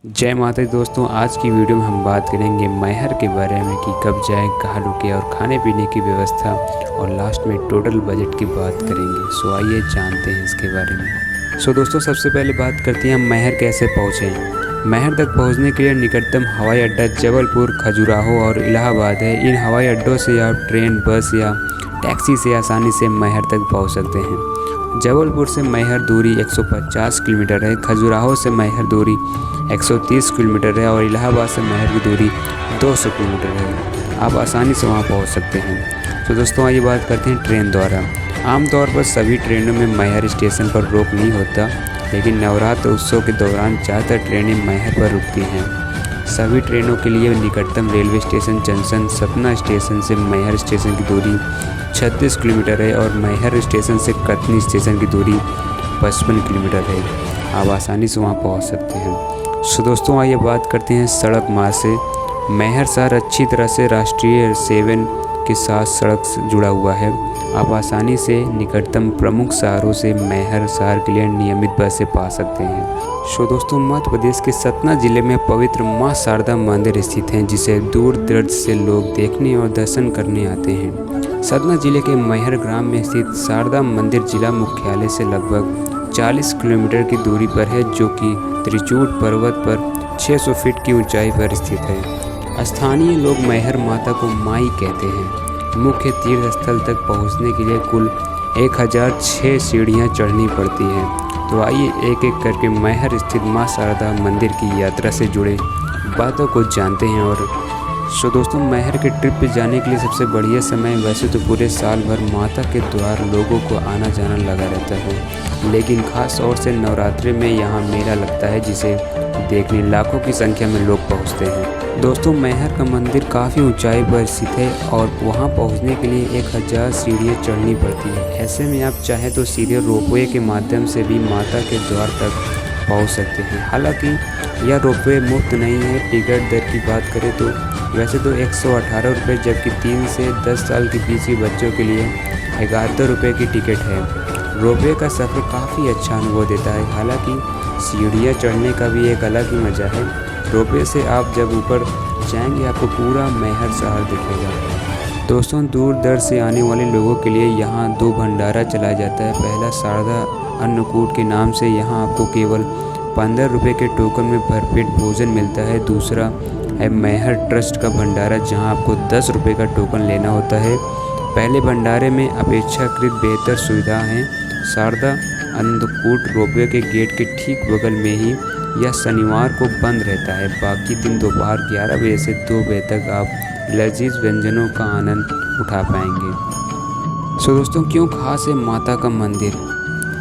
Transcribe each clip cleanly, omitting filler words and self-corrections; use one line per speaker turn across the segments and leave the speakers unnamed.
जय माता दी दोस्तों। आज की वीडियो में हम बात करेंगे मैहर के बारे में कि कब जाएं, कहाँ रुके और खाने पीने की व्यवस्था, और लास्ट में टोटल बजट की बात करेंगे। सो आइए जानते हैं इसके बारे में। सो दोस्तों, सबसे पहले बात करते हैं हम मैहर कैसे पहुँचें। मैहर तक पहुँचने के लिए निकटतम हवाई अड्डा जबलपुर, खजुराहो और इलाहाबाद है। इन हवाई अड्डों से आप ट्रेन, बस या टैक्सी से आसानी से मैहर तक पहुँच सकते हैं। जबलपुर से मैहर दूरी 150 किलोमीटर है, खजुराहो से मैहर दूरी 130 किलोमीटर है और इलाहाबाद से मैहर की दूरी 200 किलोमीटर है। आप आसानी से वहां पहुंच सकते हैं। तो दोस्तों आइए बात करते हैं ट्रेन द्वारा। आमतौर पर सभी ट्रेनों में मैहर स्टेशन पर रोक नहीं होता, लेकिन नवरात्र उत्सव के दौरान ज़्यादातर ट्रेनें मैहर पर रुकती हैं। सभी ट्रेनों के लिए निकटतम railway station junction Satna station से मैहर स्टेशन की दूरी 36 किलोमीटर है और मैहर स्टेशन से कटनी स्टेशन की दूरी 55 किलोमीटर है। आप आसानी से वहां पहुंच सकते हैं। सो दोस्तों आइए बात करते हैं सड़क मार्ग से। मैहर शहर अच्छी तरह से राष्ट्रीय 7 के साथ सड़क से जुड़ा हुआ है। आप आसानी से निकटतम प्रमुख शहरों से मैहर शहर के लिए नियमित बसें पा सकते हैं। सो दोस्तों, मध्य प्रदेश के सतना जिले में पवित्र मां शारदा मंदिर स्थित है, जिसे दूर दराज से लोग देखने और दर्शन करने आते हैं। सतना जिले के मैहर ग्राम में स्थित शारदा मंदिर जिला मुख्यालय से लगभग 40 किलोमीटर की दूरी पर है, जो कि त्रिचूट पर्वत पर 600 फीट की ऊंचाई पर स्थित है। स्थानीय लोग मैहर माता को माई कहते हैं। मुख्य तीर्थ स्थल तक पहुंचने के लिए कुल 1006 सीढ़ियां चढ़नी पड़ती हैं। तो आइए एक एक करके मैहर स्थित मां शारदा मंदिर की यात्रा से जुड़े बातों को जानते हैं। और सो दोस्तों, मैहर के ट्रिप पे जाने के लिए सबसे बढ़िया समय, वैसे तो पूरे साल भर माता के द्वार लोगों को आना जाना लगा रहता है, लेकिन खास तौर से नवरात्रि में यहाँ मेला लगता है, जिसे देखने लाखों की संख्या में लोग पहुँचते हैं। दोस्तों, मैहर का मंदिर काफ़ी ऊंचाई पर स्थित है और वहाँ पहुँचने के लिए 1000 सीढ़ियाँ चढ़नी पड़ती है। ऐसे में आप चाहे तो सीधे रोपवे के माध्यम से भी माता के द्वार तक पहुँच सकते हैं। हालांकि यह रोपवे मुफ्त नहीं है। टिकट दर की बात करें तो वैसे तो 118 रुपये, जबकि 3 से 10 साल के बीच के बच्चों के लिए 11 रुपये की टिकट है। रोपवे का सफ़र काफ़ी अच्छा अनुभव देता है। हालांकि सीढ़ियाँ चढ़ने का भी एक अलग ही मज़ा है। रोपवे से आप जब ऊपर जाएंगे आपको पूरा मैहर शहर दिखेगा। दोस्तों, दूर दराज से आने वाले लोगों के लिए यहाँ 2 भंडारा चलाया जाता है। पहला शारदा अन्नकूट के नाम से यहाँ आपको केवल 15 रुपये के टोकन में भरपेट भोजन मिलता है। दूसरा है मैहर ट्रस्ट का भंडारा, जहाँ आपको 10 रुपये का टोकन लेना होता है। पहले भंडारे में अपेक्षाकृत बेहतर सुविधा है। शारदा अन्नकूट रोपवे के गेट के ठीक बगल में ही यह शनिवार को बंद रहता है। बाकी दिन दोपहर 11 बजे से 2 बजे तक आप लजीज व्यंजनों का आनंद उठा पाएंगे। सो दोस्तों, क्यों खास है माता का मंदिर?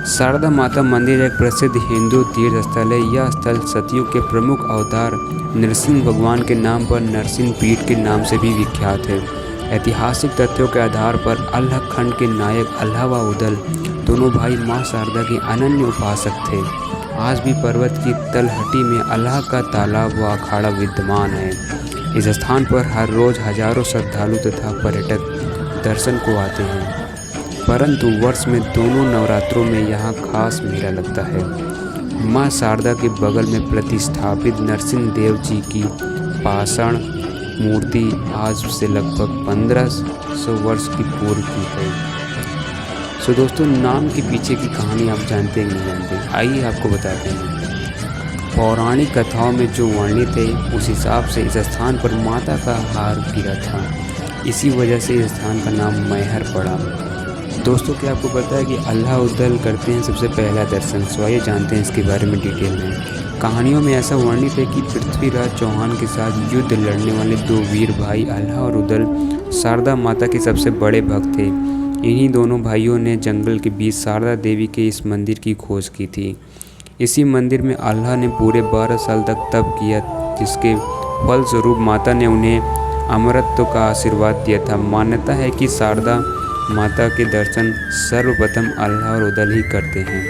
शारदा माता मंदिर एक प्रसिद्ध हिंदू तीर्थ स्थल है। यह स्थल सतयुग के प्रमुख अवतार नरसिंह भगवान के नाम पर नरसिंह पीठ के नाम से भी विख्यात है। ऐतिहासिक तथ्यों के आधार पर अल्लाह खंड के नायक अल्लाह व उदल दोनों भाई मां शारदा के अनन्य उपासक थे। आज भी पर्वत की तलहटी में अल्लाह का तालाब व अखाड़ा विद्यमान है। इस स्थान पर हर रोज़ हजारों श्रद्धालु तथा पर्यटक दर्शन को आते हैं, परंतु वर्ष में दोनों नवरात्रों में यहाँ खास मेला लगता है। माँ शारदा के बगल में प्रतिष्ठापित नरसिंह देव जी की पाषाण मूर्ति आज से लगभग 1500 वर्ष की पूर्व की है। सो दोस्तों, नाम के पीछे की कहानी आप जानते हैं कि नहीं जानते? आइए आपको बताते हैं। पौराणिक कथाओं में जो वर्णित है उस हिसाब से इस स्थान पर माता का हार गिरा था। इसी वजह से इस स्थान का नाम मैहर पड़ा। दोस्तों, क्या आपको पता है कि अल्लाह उदल करते हैं सबसे पहला दर्शन? सो आइए जानते हैं इसके बारे में डिटेल में। कहानियों में ऐसा वर्णित है कि पृथ्वीराज चौहान के साथ युद्ध लड़ने वाले 2 वीर भाई अल्लाह और उदल शारदा माता के सबसे बड़े भक्त थे। इन्हीं दोनों भाइयों ने जंगल के बीच शारदा देवी के इस मंदिर की खोज की थी। इसी मंदिर में अल्लाह ने पूरे 12 साल तक तप किया, जिसके फलस्वरूप माता ने उन्हें अमरत्व का आशीर्वाद दिया था। मान्यता है कि शारदा माता के दर्शन सर्वप्रथम अल्लाह और उदल ही करते हैं।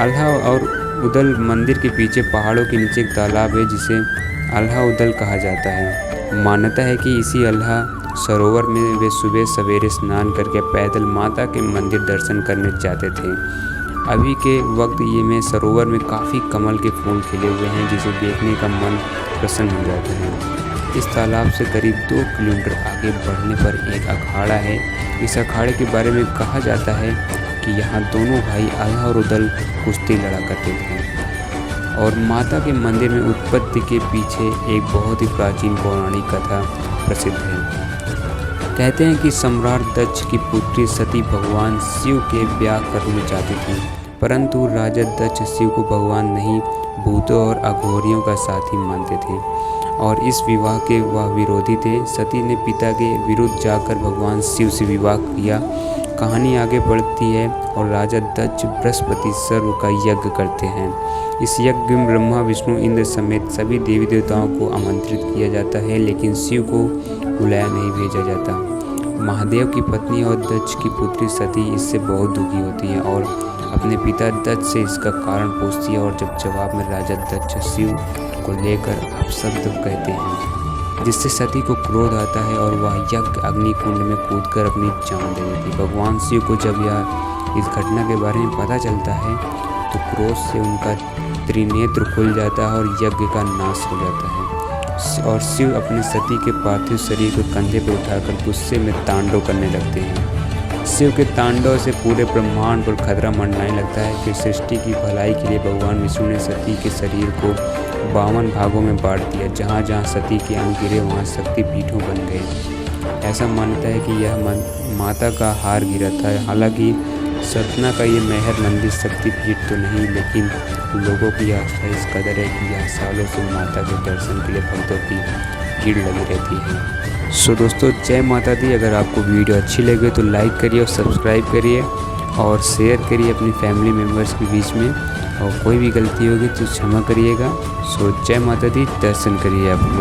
अल्लाह और उदल मंदिर के पीछे पहाड़ों के नीचे एक तालाब है, जिसे अल्लाह उदल कहा जाता है। मान्यता है कि इसी अल्लाह सरोवर में वे सुबह सवेरे स्नान करके पैदल माता के मंदिर दर्शन करने जाते थे। अभी के वक्त ये में सरोवर में काफ़ी कमल के फूल खिले हुए हैं, जिसे देखने का मन प्रसन्न हो जाता है। इस तालाब से करीब 2 किलोमीटर आगे बढ़ने पर एक अखाड़ा है। इस अखाड़े के बारे में कहा जाता है कि यहाँ दोनों भाई अधा और उदल कुश्ती लड़ा करते थे। और माता के मंदिर में उत्पत्ति के पीछे एक बहुत ही प्राचीन पौराणिक कथा प्रसिद्ध है। कहते हैं कि सम्राट दक्ष की पुत्री सती भगवान शिव के ब्याह करना चाहती थी, परंतु राजा दक्ष शिव को भगवान नहीं, भूतों और अघोरियों का साथी मानते थे और इस विवाह के वह विरोधी थे। सती ने पिता के विरुद्ध जाकर भगवान शिव से विवाह किया। कहानी आगे बढ़ती है और राजा दक्ष बृहस्पति सर्व का यज्ञ करते हैं। इस यज्ञ में ब्रह्मा, विष्णु, इंद्र समेत सभी देवी देवताओं को आमंत्रित किया जाता है, लेकिन शिव को बुलाया नहीं भेजा जाता। महादेव की पत्नी और दक्ष की पुत्री सती इससे बहुत दुखी होती है और अपने पिता दक्ष से इसका कारण पूछती है और जब जवाब में राजा दक्ष शिव को लेकर अपशब्द कहते हैं, जिससे सती को क्रोध आता है और वह यज्ञ अग्नि कुंड में कूदकर अपनी जान दे देती है। भगवान शिव को जब इस घटना के बारे में पता चलता है तो क्रोध से उनका त्रिनेत्र खुल जाता है और यज्ञ का नाश हो जाता है और शिव अपने सती के पार्थिव शरीर को कंधे पर उठाकर गुस्से में तांडव करने लगते हैं। शिव के तांडव से पूरे ब्रह्मांड पर खतरा मंडराने लगता है। फिर सृष्टि की भलाई के लिए भगवान विष्णु ने सती के शरीर को 52 भागों में बांट दिया। जहाँ जहाँ सती के अंग गिरे वहाँ शक्ति पीठों बन गए। ऐसा मानता है कि यह माता का हार गिरा था। हालांकि सतना का ये मैहर मंदिर शक्तिपीठ तो नहीं, लेकिन लोगों की आस्था इस कदर है कि यहाँ सालों से माता के दर्शन के लिए भक्तों की भीड़ लगी रहती है। सो दोस्तों, जय माता दी। अगर आपको वीडियो अच्छी लगे तो लाइक करिए और सब्सक्राइब करिए और शेयर करिए अपनी फैमिली मेम्बर्स के बीच में, और कोई भी गलती होगी तो क्षमा करिएगा। सो जय माता दी, दर्शन करिए आप लोग।